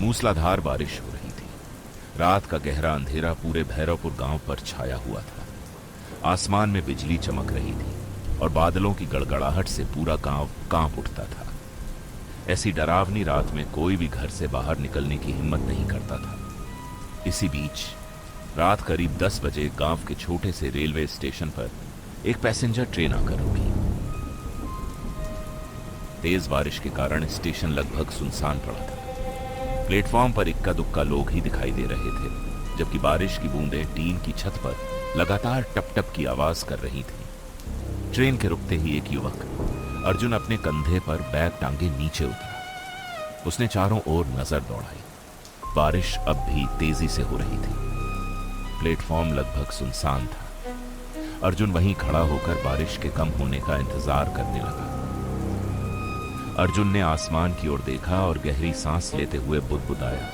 मूसलाधार बारिश हो रही थी। रात का गहरा अंधेरा पूरे भैरवपुर गांव पर छाया हुआ था। आसमान में बिजली चमक रही थी और बादलों की गड़गड़ाहट से पूरा गांव कांप उठता था। ऐसी डरावनी रात में कोई भी घर से बाहर निकलने की हिम्मत नहीं करता था। इसी बीच रात करीब 10 बजे गांव के छोटे से रेलवे स्टेशन पर एक पैसेंजर ट्रेन आकर रुकी। तेज बारिश के कारण स्टेशन लगभग सुनसान पड़ा था। प्लेटफॉर्म पर इक्का दुक्का लोग ही दिखाई दे रहे थे, जबकि बारिश की बूंदें टीन की छत पर लगातार टप टप की आवाज कर रही थी। ट्रेन के रुकते ही एक युवक अर्जुन अपने कंधे पर बैग टांगे नीचे उतरा। उसने चारों ओर नजर दौड़ाई। बारिश अब भी तेजी से हो रही थी। प्लेटफॉर्म लगभग सुनसान था। अर्जुन वहीं खड़ा होकर बारिश के कम होने का इंतजार करने लगा। अर्जुन ने आसमान की ओर देखा और गहरी सांस लेते हुए बुदबुदाया,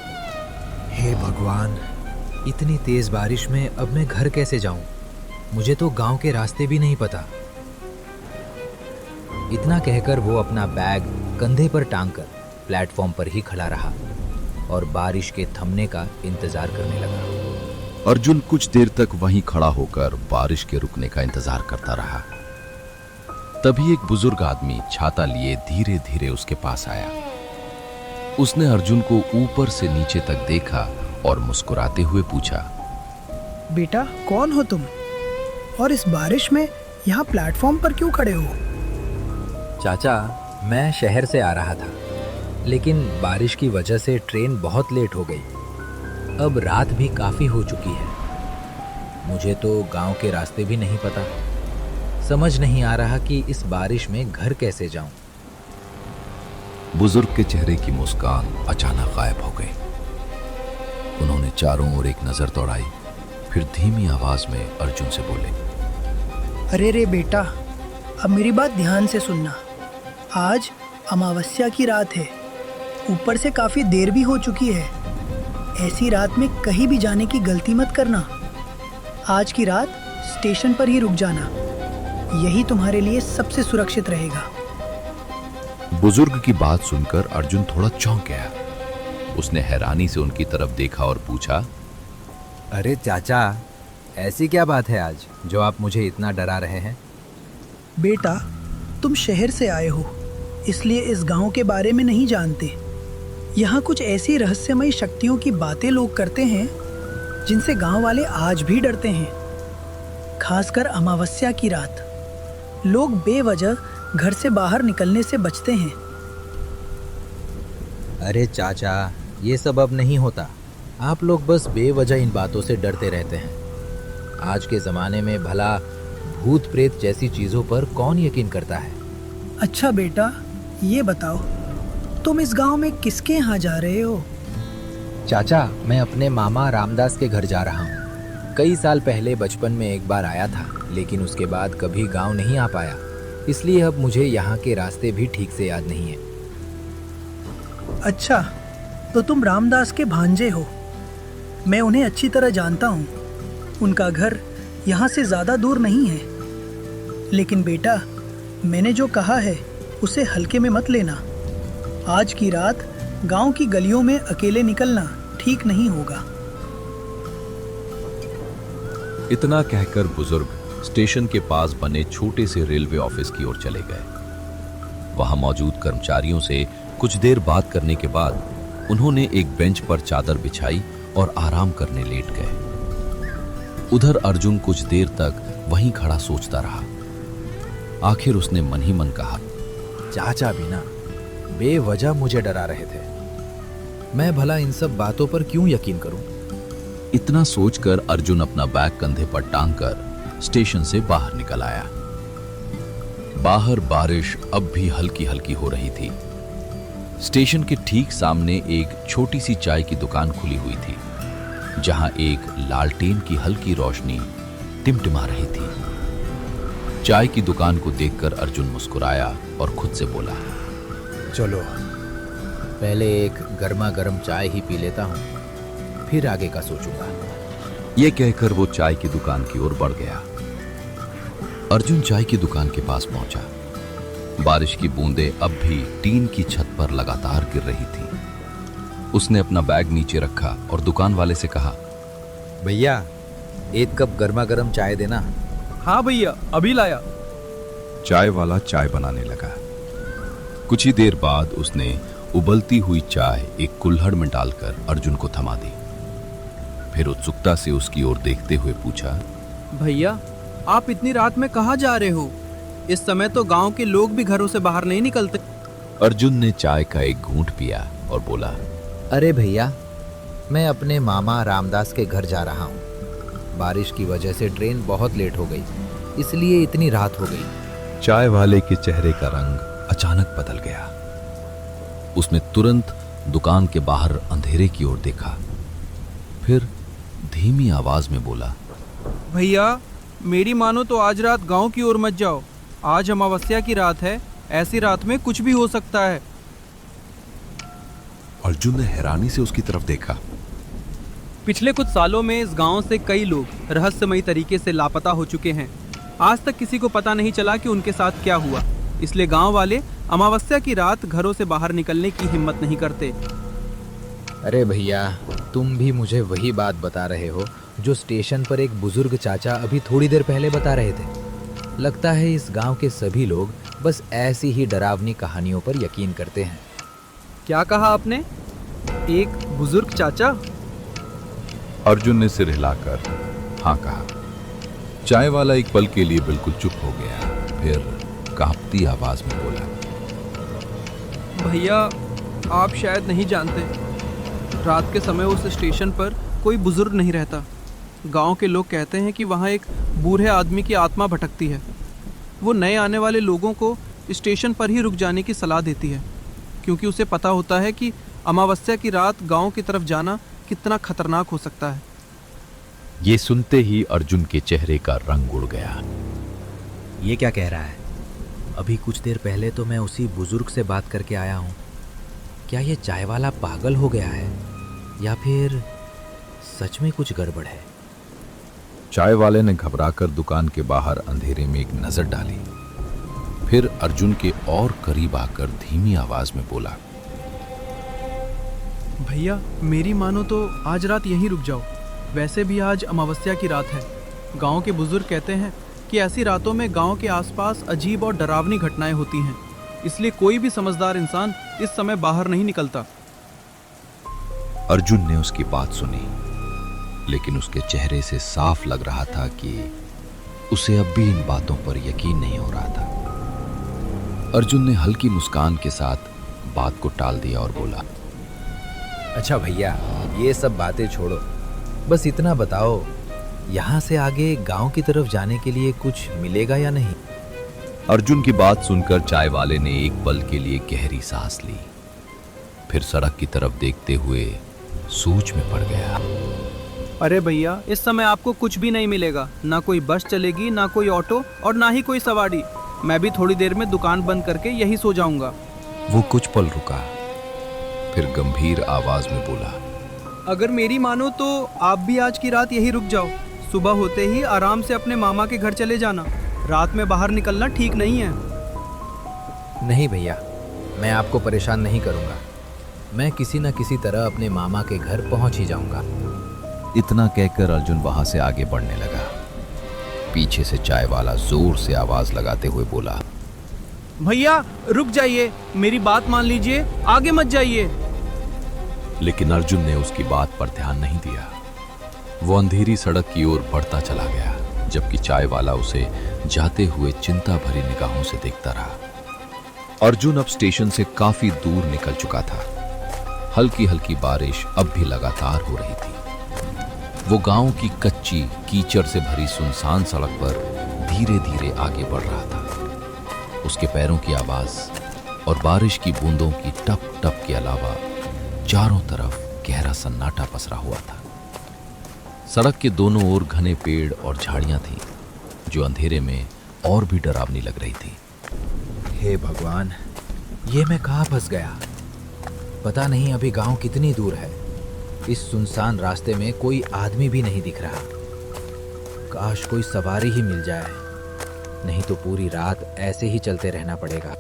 हे भगवान, इतनी तेज बारिश में अब मैं घर कैसे जाऊं? मुझे तो गांव के रास्ते भी नहीं पता। इतना कहकर वो अपना बैग कंधे पर टांगकर प्लेटफॉर्म पर ही खड़ा रहा और बारिश के थमने का इंतजार करने लगा। अर्जुन कुछ देर तक वहीं खड़ा होकर बारिश के रुकने का इंतजार करता रहा। तभी एक बुजुर्ग आदमी छाता लिए धीरे धीरे उसके पास आया। उसने अर्जुन को ऊपर से नीचे तक देखा और मुस्कुराते हुए पूछा, बेटा, कौन हो तुम और इस बारिश में यहाँ प्लेटफॉर्म पर क्यों खड़े हो? चाचा, मैं शहर से आ रहा था, लेकिन बारिश की वजह से ट्रेन बहुत लेट हो गई। अब रात भी काफ़ी हो चुकी है। मुझे तो गांव के रास्ते भी नहीं पता। समझ नहीं आ रहा कि इस बारिश में घर कैसे जाऊं। बुजुर्ग के चेहरे की मुस्कान अचानक गायब हो गई। उन्होंने चारों ओर एक नजर दौड़ाई, फिर धीमी आवाज में अर्जुन से बोले, अरे रे बेटा, अब मेरी बात ध्यान से सुनना। आज अमावस्या की रात है, ऊपर से काफ़ी देर भी हो चुकी है। ऐसी रात में कहीं भी जाने की गलती मत करना। आज की रात स्टेशन पर ही रुक जाना, यही तुम्हारे लिए सबसे सुरक्षित रहेगा। बुजुर्ग की बात सुनकर अर्जुन थोड़ा चौंक गया। उसने हैरानी से उनकी तरफ देखा और पूछा, अरे चाचा, ऐसी क्या बात है आज जो आप मुझे इतना डरा रहे हैं? बेटा, तुम शहर से आए हो, इसलिए इस गांव के बारे में नहीं जानते। यहाँ कुछ ऐसी रहस्यमयी शक्तियों की बातें लोग करते हैं जिनसे गांव वाले आज भी डरते हैं। खासकर अमावस्या की रात लोग बेवजह घर से बाहर निकलने से बचते हैं। अरे चाचा, ये सब अब नहीं होता। आप लोग बस बेवजह इन बातों से डरते रहते हैं। आज के ज़माने में भला भूत प्रेत जैसी चीज़ों पर कौन यकीन करता है? अच्छा बेटा, ये बताओ, तुम इस गांव में किसके यहाँ जा रहे हो? चाचा, मैं अपने मामा रामदास के घर जा रहा हूँ। कई साल पहले बचपन में एक बार आया था, लेकिन उसके बाद कभी गांव नहीं आ पाया, इसलिए अब मुझे यहाँ के रास्ते भी ठीक से याद नहीं है। अच्छा, तो तुम रामदास के भांजे हो। मैं उन्हें अच्छी तरह जानता हूँ। उनका घर यहाँ से ज़्यादा दूर नहीं है। लेकिन बेटा, मैंने जो कहा है उसे हल्के में मत लेना। आज की रात गांव की गलियों में अकेले निकलना ठीक नहीं होगा। इतना कहकर बुजुर्ग स्टेशन के पास बने छोटे से रेलवे ऑफिस की ओर चले गए। वहां मौजूद कर्मचारियों से कुछ देर बात करने के बाद उन्होंने एक बेंच पर चादर बिछाई और आराम करने लेट गए। उधर अर्जुन कुछ देर तक वहीं खड़ा सोचता रहा। आखिर उसने मन ही मन कहा, चाचा भी ना बेवजह मुझे डरा रहे थे। मैं भला इन सब बातों पर क्यों यकीन करूं? इतना सोचकर अर्जुन अपना बैग कंधे पर टांगकर स्टेशन से बाहर निकल आया। बाहर बारिश अब भी हल्की हल्की हो रही थी। स्टेशन के ठीक सामने एक छोटी सी चाय की दुकान खुली हुई थी, जहां एक लालटेन की हल्की रोशनी टिमटिमा रही थी। चाय की दुकान को देखकर अर्जुन मुस्कुराया और खुद से बोला, चलो पहले एक गर्मा गर्म चाय ही पी लेता हूँ, फिर आगे का सोचूंगा। ये कहकर वो चाय की दुकान की ओर बढ़ गया। अर्जुन चाय की दुकान के पास पहुंचा। बारिश की बूंदें अब भी टीन की छत पर लगातार गिर रही थी। उसने अपना बैग नीचे रखा और दुकान वाले से कहा, भैया, एक कप गर्मा गर्म चाय देना। हाँ भैया, अभी लाया। चाय वाला चाय बनाने लगा। कुछ ही देर बाद उसने उबलती हुई चाय एक कुल्हड़ में डालकर अर्जुन को थमा दी। फिर उत्सुकता से उसकी ओर देखते हुए पूछा, भैया, आप इतनी रात में कहाँ जा रहे हो? इस समय तो गांव के लोग भी घरों से बाहर नहीं निकलते। अर्जुन ने चाय का एक घूंट पिया और बोला, अरे भैया, मैं अपने मामा रामदास के घर जा रहा हूँ। बारिश की वजह से ट्रेन बहुत लेट हो गई, इसलिए इतनी रात हो गई। चाय वाले के चेहरे का रंग अचानक बदल गया। उसने तुरंत दुकान के बाहर अंधेरे की ओर देखा, फिर धीमी आवाज में बोला, भैया, मेरी मानो तो आज रात गांव की ओर मत जाओ। आज अमावस्या की रात है, ऐसी रात में कुछ भी हो सकता है। अर्जुन ने हैरानी से उसकी तरफ देखा। पिछले कुछ सालों में इस गांव से कई लोग रहस्यमयी तरीके से लापता हो चुके हैं। आज तक किसी को पता नहीं चला कि उनके साथ क्या हुआ, इसलिए गांव वाले अमावस्या की रात घरों से बाहर निकलने की हिम्मत नहीं करते। अरे भैया, तुम भी मुझे वही बात बता रहे हो जो स्टेशन पर एक बुजुर्ग चाचा अभी थोड़ी देर पहले बता रहे थे। लगता है इस गांव के सभी लोग बस ऐसी ही डरावनी कहानियों पर यकीन करते हैं। क्या कहा आपने? एक बुजुर्ग चाचा? अर्जुन ने सिर हिलाकर हाँ कहा। चाय वाला एक पल के लिए बिल्कुल चुप हो गया, फिर कांपती आवाज में बोला, भैया, आप शायद नहीं जानते, रात के समय उस स्टेशन पर कोई बुजुर्ग नहीं रहता। गांव के लोग कहते हैं कि वहाँ एक बूढ़े आदमी की आत्मा भटकती है। वो नए आने वाले लोगों को स्टेशन पर ही रुक जाने की सलाह देती है, क्योंकि उसे पता होता है कि अमावस्या की रात गांव की तरफ जाना कितना खतरनाक हो सकता है। ये सुनते ही अर्जुन के चेहरे का रंग उड़ गया। ये क्या कह रहा है? अभी कुछ देर पहले तो मैं उसी बुजुर्ग से बात करके आया हूँ। क्या ये चाय वाला पागल हो गया है या फिर सच में कुछ गड़बड़ है? चाय वाले ने घबराकर दुकान के बाहर अंधेरे में एक नजर डाली, फिर अर्जुन के और करीब आकर धीमी आवाज में बोला, भैया, मेरी मानो तो आज रात यहीं रुक जाओ। वैसे भी आज अमावस्या की रात है। गांव के बुजुर्ग कहते हैं कि ऐसी रातों में गांव के आसपास अजीब और डरावनी घटनाएं होती हैं, इसलिए कोई भी समझदार इंसान इस समय बाहर नहीं निकलता। अर्जुन ने उसकी बात सुनी, लेकिन उसके चेहरे से साफ लग रहा था कि उसे अब भी इन बातों पर यकीन नहीं हो रहा था। अर्जुन ने हल्की मुस्कान के साथ बात को टाल दिया और बोला, अच्छा भैया, ये सब बातें छोड़ो, बस इतना बताओ, यहाँ से आगे गांव की तरफ जाने के लिए कुछ मिलेगा या नहीं? अर्जुन की बात सुनकर चाय वाले ने एक पल के लिए गहरी सांस ली, फिर सड़क की तरफ देखते हुए सोच में पड़ गया। अरे भैया, इस समय आपको कुछ भी नहीं मिलेगा। ना कोई बस चलेगी, ना कोई ऑटो और ना ही कोई सवारी। मैं भी थोड़ी देर में दुकान बंद करके यही सो जाऊंगा। वो कुछ पल रुका, फिर गंभीर आवाज में बोला, अगर मेरी मानो तो आप भी आज की रात यही रुक जाओ। सुबह होते ही आराम से अपने मामा के घर चले जाना। रात में बाहर निकलना ठीक नहीं है। नहीं भैया, मैं आपको परेशान नहीं करूँगा। मैं किसी न किसी तरह अपने मामा के घर पहुँच ही जाऊँगा। इतना कहकर अर्जुन वहां से आगे बढ़ने लगा। पीछे से चाय वाला जोर से आवाज लगाते हुए बोला, भैया रुक जाइए, मेरी बात मान लीजिए, आगे मत जाइए। लेकिन अर्जुन ने उसकी बात पर ध्यान नहीं दिया। वो अंधेरी सड़क की ओर बढ़ता चला गया, जबकि चाय वाला उसे जाते हुए चिंता भरी निगाहों से देखता रहा। अर्जुन अब स्टेशन से काफी दूर निकल चुका था। हल्की हल्की बारिश अब भी लगातार हो रही थी। वो गांव की कच्ची कीचड़ से भरी सुनसान सड़क पर धीरे धीरे आगे बढ़ रहा था। उसके पैरों की आवाज और बारिश की बूंदों की टप टप के अलावा चारों तरफ गहरा सन्नाटा पसरा हुआ था। सड़क के दोनों ओर घने पेड़ और झाड़ियां थीं, जो अंधेरे में और भी डरावनी लग रही थी। हे भगवान, ये मैं कहाँ फंस गया? पता नहीं अभी गांव कितनी दूर है। इस सुनसान रास्ते में कोई आदमी भी नहीं दिख रहा। काश कोई सवारी ही मिल जाए, नहीं तो पूरी रात ऐसे ही चलते रहना पड़ेगा।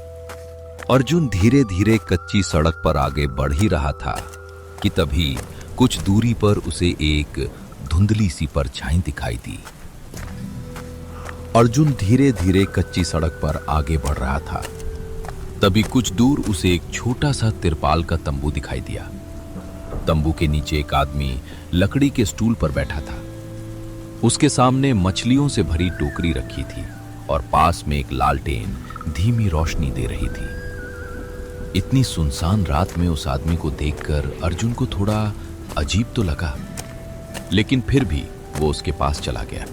अर्जुन धीरे धीरे कच्ची सड़क पर आगे बढ़ ही रहा था कि तभी कुछ दूरी पर उसे एक धुंधली सी परछाई दिखाई दी। अर्जुन धीरे धीरे कच्ची सड़क पर आगे बढ़ रहा था। तभी कुछ दूर उसे एक छोटा सा तिरपाल का तंबू दिखाई दिया। तंबू के नीचे एक आदमी लकड़ी के स्टूल पर बैठा था। उसके सामने मछलियों से भरी टोकरी रखी थी और पास में एक लालटेन धीमी रोशनी दे रही थी। इतनी सुनसान रात में उस आदमी को देखकर अर्जुन को थोड़ा अजीब तो लगा, लेकिन फिर भी वो उसके पास चला गया।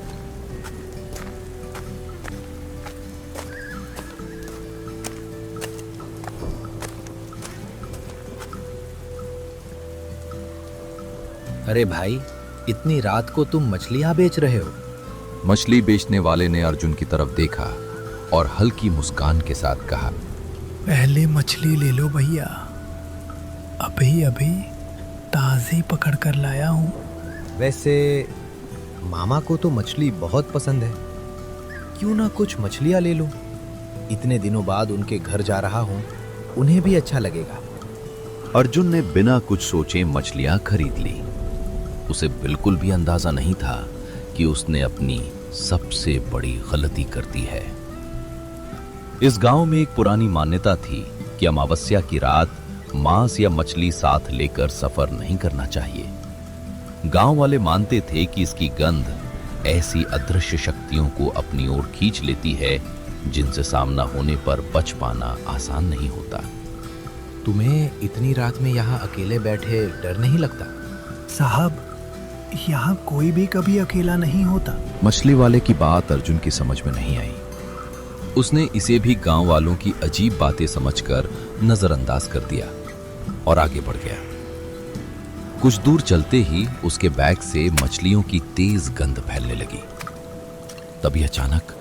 अरे भाई, इतनी रात को तुम मछलियां बेच रहे हो? मछली बेचने वाले ने अर्जुन की तरफ देखा और हल्की मुस्कान के साथ कहा, पहले मछली ले लो भैया, अभी अभी ताज़ी पकड़ कर लाया हूँ। वैसे मामा को तो मछली बहुत पसंद है, क्यों ना कुछ मछलियां ले लो। इतने दिनों बाद उनके घर जा रहा हूँ, उन्हें भी अच्छा लगेगा। अर्जुन ने बिना कुछ सोचे मछलियां खरीद ली। उसे बिल्कुल भी अंदाजा नहीं था कि उसने अपनी सबसे बड़ी गलती कर दी है। इस गांव में एक पुरानी मान्यता थी कि अमावस्या की रात मांस या मछली साथ लेकर सफर नहीं करना चाहिए। गांव वाले मानते थे कि इसकी गंध ऐसी अदृश्य शक्तियों को अपनी ओर खींच लेती है जिनसे सामना होने पर बच पाना आसान नहीं होता। तुम्हें इतनी रात में यहाँ अकेले बैठे डर नहीं लगता? साहब, यहाँ कोई भी कभी अकेला नहीं होता। मछली वाले की बात अर्जुन की समझ में नहीं आई। उसने इसे भी गांव वालों की अजीब बातें समझकर नजरअंदाज कर दिया और आगे बढ़ गया। कुछ दूर चलते ही उसके बैग से मछलियों की तेज गंध फैलने लगी। तभी अचानक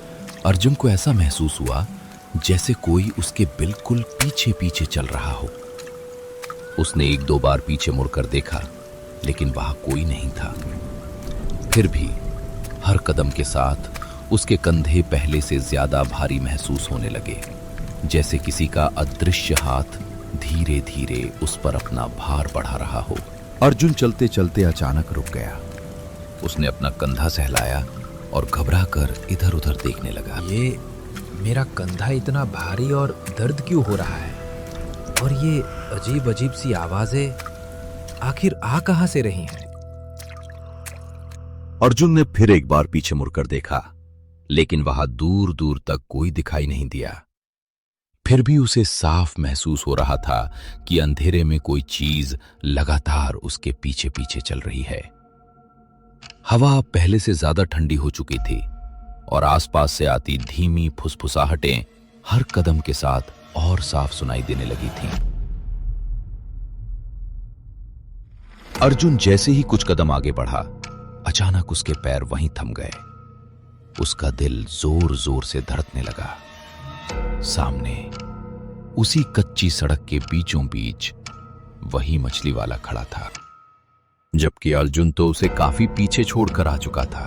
अर्जुन को ऐसा महसूस हुआ जैसे कोई उसके बिल्कुल पीछे पीछे चल रहा हो। उसने एक दो बार पीछे मुड़कर देखा, लेकिन वहां कोई नहीं था। फिर भी हर कदम के साथ उसके कंधे पहले से ज्यादा भारी महसूस होने लगे, जैसे किसी का अदृश्य हाथ धीरे धीरे उस पर अपना भार बढ़ा रहा हो। अर्जुन चलते चलते अचानक रुक गया। उसने अपना कंधा सहलाया और घबराकर इधर उधर देखने लगा। ये मेरा कंधा इतना भारी और दर्द क्यों हो रहा है? और ये अजीब अजीब सी आवाजें आखिर आ कहां से रही हैं? अर्जुन ने फिर एक बार पीछे मुड़कर देखा, लेकिन वहां दूर दूर तक कोई दिखाई नहीं दिया। फिर भी उसे साफ महसूस हो रहा था कि अंधेरे में कोई चीज लगातार उसके पीछे पीछे चल रही है। हवा पहले से ज्यादा ठंडी हो चुकी थी और आसपास से आती धीमी फुसफुसाहटें हर कदम के साथ और साफ सुनाई देने लगी थीं। अर्जुन जैसे ही कुछ कदम आगे बढ़ा, अचानक उसके पैर वहीं थम गए। उसका दिल जोर जोर से धड़कने लगा। सामने उसी कच्ची सड़क के बीचों बीच वही मछली वाला खड़ा था, जबकि अर्जुन तो उसे काफी पीछे छोड़कर आ चुका था।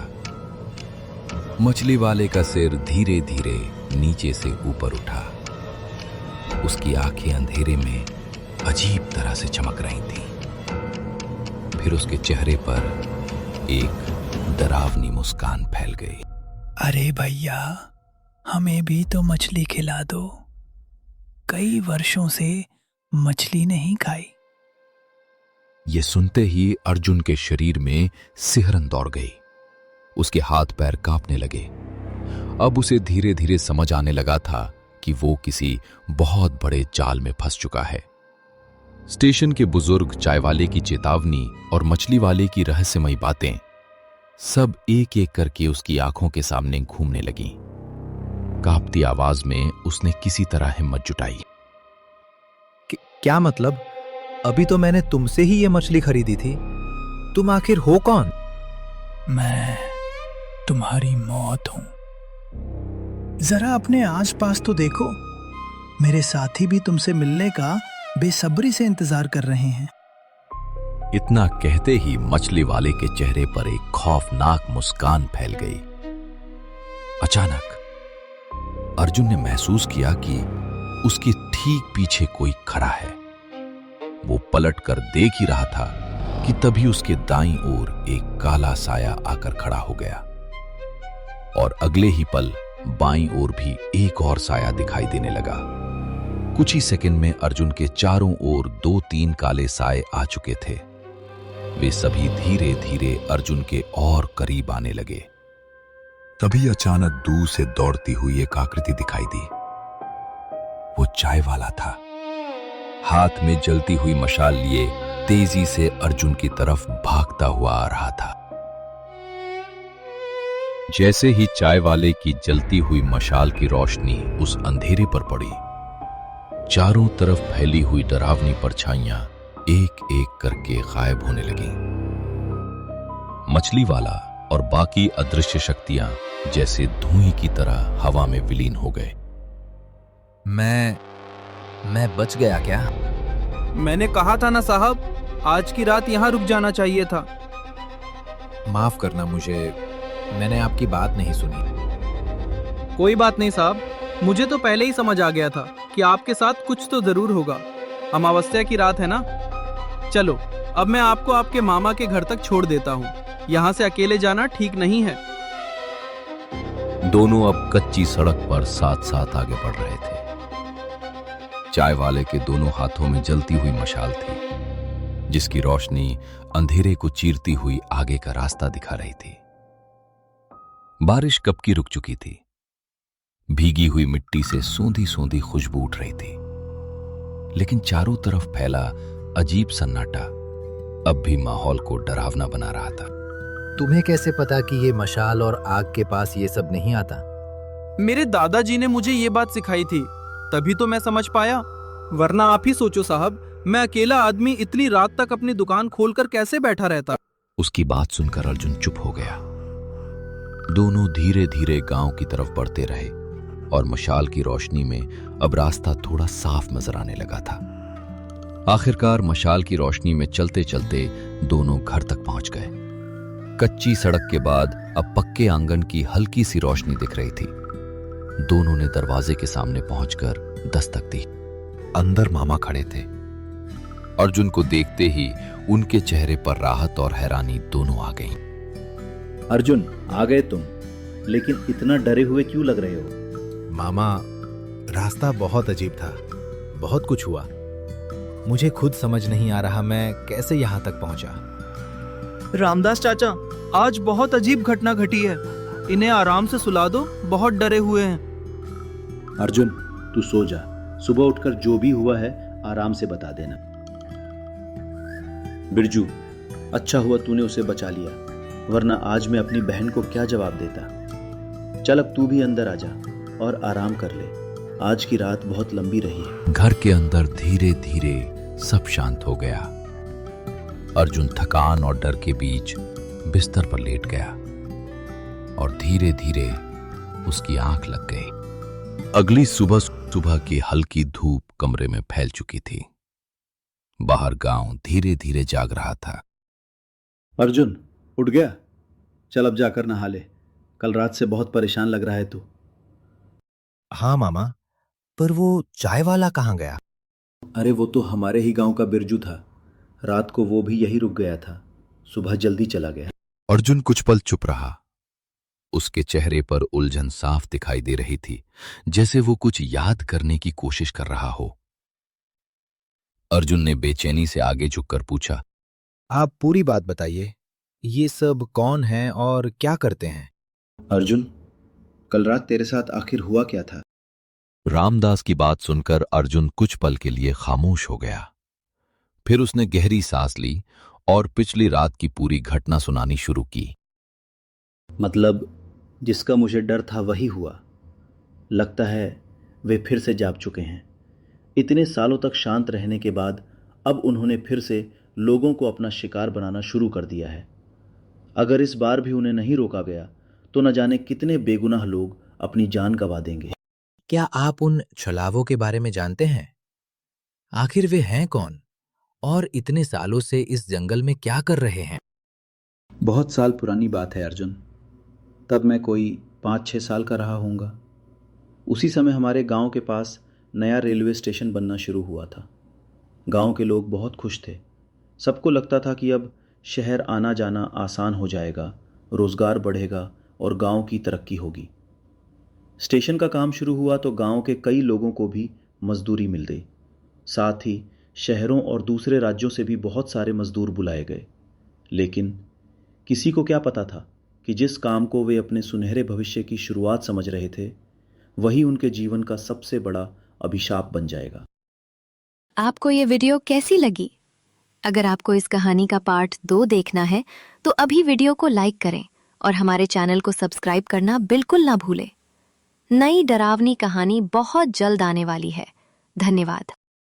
मछली वाले का सिर धीरे धीरे नीचे से ऊपर उठा। उसकी आंखें अंधेरे में अजीब तरह से चमक रही थीं। फिर उसके चेहरे पर एक डरावनी मुस्कान फैल गई। अरे भैया, हमें भी तो मछली खिला दो, कई वर्षों से मछली नहीं खाई। ये सुनते ही अर्जुन के शरीर में सिहरन दौड़ गई। उसके हाथ पैर कांपने लगे। अब उसे धीरे धीरे समझ आने लगा था कि वो किसी बहुत बड़े जाल में फंस चुका है। स्टेशन के बुजुर्ग, चाय वाले की चेतावनी और मछली वाले की रहस्यमयी बातें सब एक एक करके उसकी आंखों के सामने घूमने लगीं। कांपती आवाज में उसने किसी तरह हिम्मत जुटाई। क्या मतलब? अभी तो मैंने तुमसे ही ये मछली खरीदी थी। तुम आखिर हो कौन? मैं तुम्हारी मौत हूं। जरा अपने आसपास तो देखो, मेरे साथी भी तुमसे मिलने का बेसब्री से इंतजार कर रहे हैं। इतना कहते ही मछली वाले के चेहरे पर एक खौफनाक मुस्कान फैल गई। अचानक अर्जुन ने महसूस किया कि उसके ठीक पीछे कोई खड़ा है। वो पलट कर देख ही रहा था कि तभी उसके दाईं ओर एक काला साया आकर खड़ा हो गया और अगले ही पल बाईं ओर भी एक और साया दिखाई देने लगा। कुछ ही सेकंड में अर्जुन के चारों ओर 2-3 काले साए आ चुके थे। वे सभी धीरे धीरे अर्जुन के और करीब आने लगे। तभी अचानक दूर से दौड़ती हुई एक आकृति दिखाई दी। वो चाय वाला था। हाथ में जलती हुई मशाल लिए तेजी से अर्जुन की तरफ भागता हुआ आ रहा था। जैसे ही चाय वाले की जलती हुई मशाल की रोशनी उस अंधेरे पर पड़ी, चारों तरफ फैली हुई डरावनी परछाइयां एक एक करके गायब होने लगीं। मछली वाला और बाकी अदृश्य शक्तियां जैसे धुएं की तरह हवा में विलीन हो गए। मैं बच गया क्या? मैंने कहा था ना साहब, आज की रात यहाँ रुक जाना चाहिए था। माफ करना मुझे, मैंने आपकी बात नहीं सुनी। कोई बात नहीं साहब, मुझे तो पहले ही समझ आ गया था कि आपके साथ कुछ तो जरूर होगा। अमावस्या की रात है ना। चलो, अब मैं आपको आपके मामा के घर तक छोड़ देता हूँ। यहाँ से अकेले जाना ठीक नहीं है। दोनों अब कच्ची सड़क पर साथ साथ आगे बढ़ रहे थे। चाय वाले के दोनों हाथों में जलती हुई मशाल थी, जिसकी रोशनी अंधेरे को चीरती हुई आगे का रास्ता दिखा रही थी। बारिश कब की रुक चुकी थी। भीगी हुई मिट्टी से सोंधी सोंधी खुशबू उठ रही थी, लेकिन चारों तरफ फैला अजीब सन्नाटा अब भी माहौल को डरावना बना रहा था। तुम्हें कैसे पता कि ये मशाल और आग के पास ये सब नहीं आता? मेरे दादाजी ने मुझे ये बात सिखाई थी, तभी तो मैं समझ पाया। वरना आप ही सोचो साहब, मैं अकेला आदमी इतनी रात तक अपनी दुकान खोलकर कैसे बैठा रहता। उसकी बात सुनकर अर्जुन चुप हो गया। दोनों धीरे धीरे गांव की तरफ बढ़ते रहे और मशाल की रोशनी में अब रास्ता थोड़ा साफ नजर आने लगा था। आखिरकार मशाल की रोशनी में चलते चलते दोनों घर तक पहुंच गए। कच्ची सड़क के बाद अब पक्के आंगन की हल्की सी रोशनी दिख रही थी। दोनों ने दरवाजे के सामने पहुंचकर दस्तक दी। अंदर मामा खड़े थे। अर्जुन को देखते ही उनके चेहरे पर राहत और हैरानी दोनों आ गईं। अर्जुन, आ गए तुम, लेकिन इतना डरे हुए क्यों लग रहे हो? मामा, रास्ता बहुत अजीब था, बहुत कुछ हुआ। मुझे खुद समझ नहीं आ रहा मैं कैसे यहाँ तक पहुँचा। रामदास चाचा, आज बहुत अजीब घटना घटी है। इन्हें आराम से सुला दो, बहुत डरे हुए हैं। अर्जुन, तू सो जा। सुबह उठकर जो भी हुआ है आराम से बता देना। बिरजू, अच्छा हुआ तूने उसे बचा लिया, वरना आज मैं अपनी बहन को क्या जवाब देता। चल अब तू भी अंदर आ जा और आराम कर ले। आज की रात बहुत लंबी रही है। घर के अंदर धीरे धीरे सब शांत हो गया। अर्जुन थकान और डर के बीच बिस्तर पर लेट गया और धीरे धीरे उसकी आंख लग गई। अगली सुबह सुबह की हल्की धूप कमरे में फैल चुकी थी। बाहर गांव धीरे धीरे जाग रहा था। अर्जुन, उठ गया? चल अब जाकर नहा ले। कल रात से बहुत परेशान लग रहा है तू। हाँ मामा, पर वो चाय वाला कहाँ गया? अरे वो तो हमारे ही गांव का बिरजू था। रात को वो भी यही रुक गया था, सुबह जल्दी चला गया। अर्जुन कुछ पल चुप रहा। उसके चेहरे पर उलझन साफ दिखाई दे रही थी, जैसे वो कुछ याद करने की कोशिश कर रहा हो। अर्जुन ने बेचैनी से आगे झुककर पूछा, आप पूरी बात बताइए। ये सब कौन है और क्या करते हैं? अर्जुन, कल रात तेरे साथ आखिर हुआ क्या था? रामदास की बात सुनकर अर्जुन कुछ पल के लिए खामोश हो गया। फिर उसने गहरी सांस ली और पिछली रात की पूरी घटना सुनानी शुरू की। मतलब जिसका मुझे डर था वही हुआ। लगता है वे फिर से जाग चुके हैं। इतने सालों तक शांत रहने के बाद अब उन्होंने फिर से लोगों को अपना शिकार बनाना शुरू कर दिया है। अगर इस बार भी उन्हें नहीं रोका गया तो न जाने कितने बेगुनाह लोग अपनी जान गंवा देंगे। क्या आप उन छलावों के बारे में जानते हैं? आखिर वे हैं कौन और इतने सालों से इस जंगल में क्या कर रहे हैं? बहुत साल पुरानी बात है अर्जुन। तब मैं कोई 5-6 साल का रहा होऊंगा। उसी समय हमारे गांव के पास नया रेलवे स्टेशन बनना शुरू हुआ था। गांव के लोग बहुत खुश थे। सबको लगता था कि अब शहर आना जाना आसान हो जाएगा, रोजगार बढ़ेगा और गांव की तरक्की होगी। स्टेशन का काम शुरू हुआ तो गांव के कई लोगों को भी मजदूरी मिल गई। साथ ही शहरों और दूसरे राज्यों से भी बहुत सारे मजदूर बुलाए गए। लेकिन किसी को क्या पता था कि जिस काम को वे अपने सुनहरे भविष्य की शुरुआत समझ रहे थे, वही उनके जीवन का सबसे बड़ा अभिशाप बन जाएगा। आपको ये वीडियो कैसी लगी? अगर आपको इस कहानी का पार्ट 2 देखना है तो अभी वीडियो को लाइक करें और हमारे चैनल को सब्सक्राइब करना बिल्कुल ना भूलें। नई डरावनी कहानी बहुत जल्द आने वाली है। धन्यवाद।